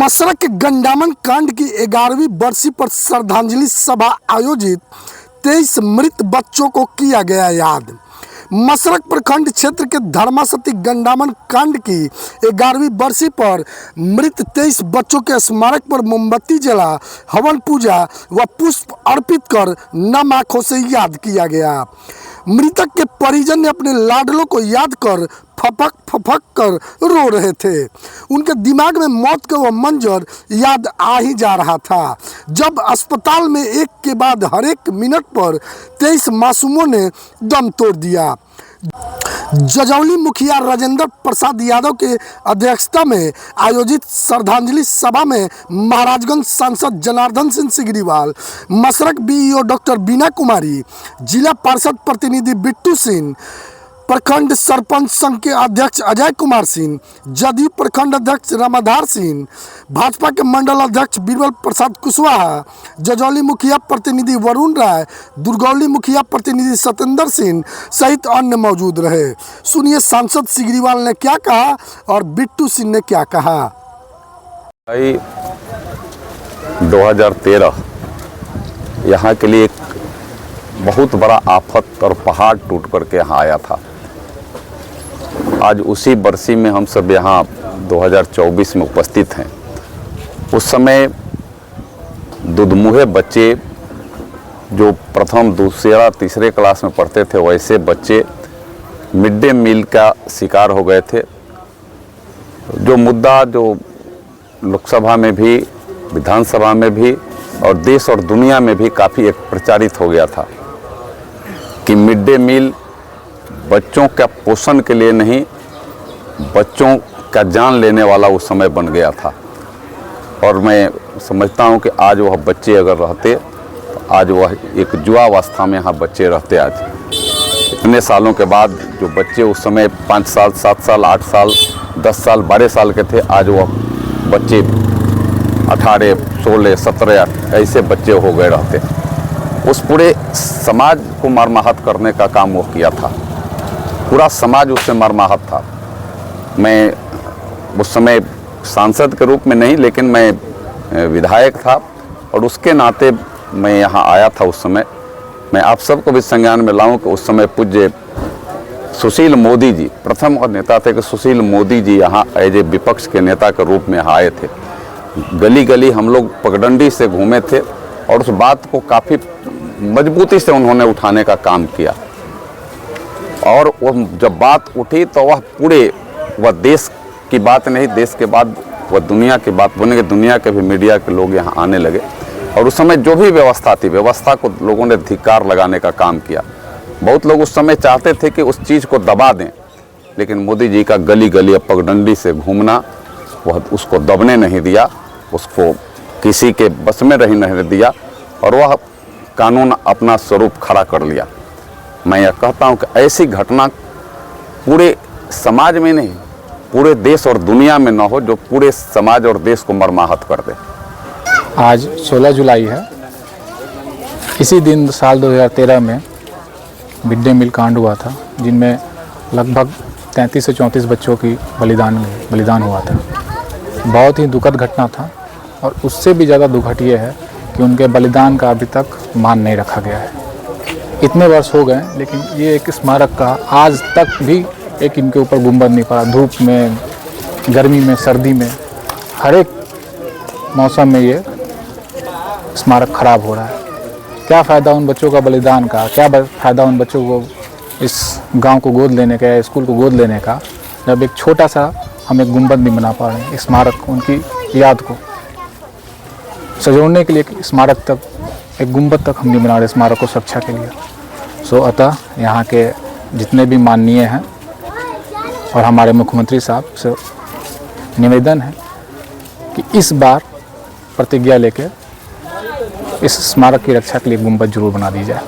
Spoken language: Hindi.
मसरक गंडामन कांड की 11वीं बरसी पर श्रद्धांजलि सभा आयोजित 23 मृत बच्चों को किया गया याद। मसरक प्रखंड क्षेत्र के धर्मासती गंडामन कांड की 11वीं बरसी पर मृत 23 बच्चों के स्मारक पर मोमबत्ती जला, हवन पूजा व पुष्प अर्पित कर नम आंखों से याद किया गया। मृतक के परिजन ने अपने लाडलों को याद कर फपक फपक कर रो रहे थे। उनके दिमाग में मौत का वह मंजर याद आ ही जा रहा था जब अस्पताल में एक के बाद हर एक मिनट पर 23 मासूमों ने दम तोड़ दिया। जजौली मुखिया राजेंद्र प्रसाद यादव के अध्यक्षता में आयोजित श्रद्धांजलि सभा में महाराजगंज सांसद जनार्दन सिंह सिगरीवाल, मसरक बीईओ डॉक्टर बीना कुमारी, जिला पार्षद प्रतिनिधि बिट्टू सिंह, प्रखंड सरपंच संघ के अध्यक्ष अजय कुमार सिंह, जदयू प्रखंड अध्यक्ष रामाधार सिंह, भाजपा के मंडल अध्यक्ष बीरबल प्रसाद कुशवाहा, जजौली मुखिया प्रतिनिधि वरुण राय, दुर्गौली मुखिया प्रतिनिधि सत्येंद्र सिंह सहित अन्य मौजूद रहे। सुनिए सांसद सिगरीवाल ने क्या कहा और बिट्टू सिंह ने क्या कहा। 2013 यहाँ के लिए एक बहुत बड़ा आफत और पहाड़ टूट करके यहाँ आया था। आज उसी बरसी में हम सब यहाँ 2024 में उपस्थित हैं। उस समय दुधमुहे बच्चे जो प्रथम दूसरा तीसरे क्लास में पढ़ते थे, वैसे बच्चे मिड डे मील का शिकार हो गए थे। जो मुद्दा जो लोकसभा में भी, विधानसभा में भी और देश और दुनिया में भी काफ़ी एक प्रचारित हो गया था कि मिड डे मील बच्चों का पोषण के लिए नहीं, बच्चों का जान लेने वाला उस समय बन गया था। और मैं समझता हूं कि आज वह बच्चे अगर रहते तो आज वह एक युवावस्था में यहाँ बच्चे रहते। आज इतने सालों के बाद जो बच्चे उस समय 5 साल, 7 साल, 8 साल, 10 साल, 12 साल के थे, आज वह बच्चे 18, 16, 17 ऐसे बच्चे हो गए रहते। उस पूरे समाज को मरमाहत करने का काम वो किया था। पूरा समाज उससे मरमाहत था। मैं उस समय सांसद के रूप में नहीं, लेकिन मैं विधायक था और उसके नाते मैं यहाँ आया था। उस समय मैं आप सबको भी संज्ञान में लाऊं कि उस समय पूज्य सुशील मोदी जी प्रथम और नेता थे कि सुशील मोदी जी यहाँ एज ए विपक्ष के नेता के रूप में यहाँ आए थे। गली गली हम लोग पगडंडी से घूमे थे और उस बात को काफ़ी मजबूती से उन्होंने उठाने का काम किया। और वो जब बात उठी तो वह देश की बात नहीं, देश के बाद वह दुनिया की बात बनेगी। दुनिया के भी मीडिया के लोग यहाँ आने लगे और उस समय जो भी व्यवस्था थी, व्यवस्था को लोगों ने धिक्कार लगाने का काम किया। बहुत लोग उस समय चाहते थे कि उस चीज़ को दबा दें, लेकिन मोदी जी का गली गली पगडंडी से घूमना वह उसको दबने नहीं दिया, उसको किसी के बस में नहीं दिया और वह कानून अपना स्वरूप खड़ा कर लिया। मैं यह कहता हूं कि ऐसी घटना पूरे समाज में नहीं, पूरे देश और दुनिया में न हो जो पूरे समाज और देश को मरमाहत कर दे। आज 16 जुलाई है। इसी दिन साल 2013 में मिड डे मील कांड हुआ था, जिनमें लगभग 33 से 34 बच्चों की बलिदान हुआ था। बहुत ही दुखद घटना था और उससे भी ज़्यादा दुखद ये है कि उनके बलिदान का अभी तक मान नहीं रखा गया है। इतने वर्ष हो गए, लेकिन ये एक स्मारक का आज तक भी एक इनके ऊपर गुंबद नहीं पड़ा। धूप में, गर्मी में, सर्दी में, हर एक मौसम में ये स्मारक खराब हो रहा है। क्या फ़ायदा उन बच्चों का बलिदान का, क्या फ़ायदा उन बच्चों को इस गांव को गोद लेने का या स्कूल को गोद लेने का, जब एक छोटा सा हम एक गुंबद नहीं बना पा रहे हैं। स्मारक उनकी याद को सजोड़ने के लिए स्मारक तक, एक गुंबद तक हम नहीं बना रहे स्मारक को सुरक्षा के लिए। सो अतः यहाँ के जितने भी माननीय हैं और हमारे मुख्यमंत्री साहब से निवेदन है कि इस बार प्रतिज्ञा लेकर इस स्मारक की रक्षा के लिए गुंबद जरूर बना दी जाए।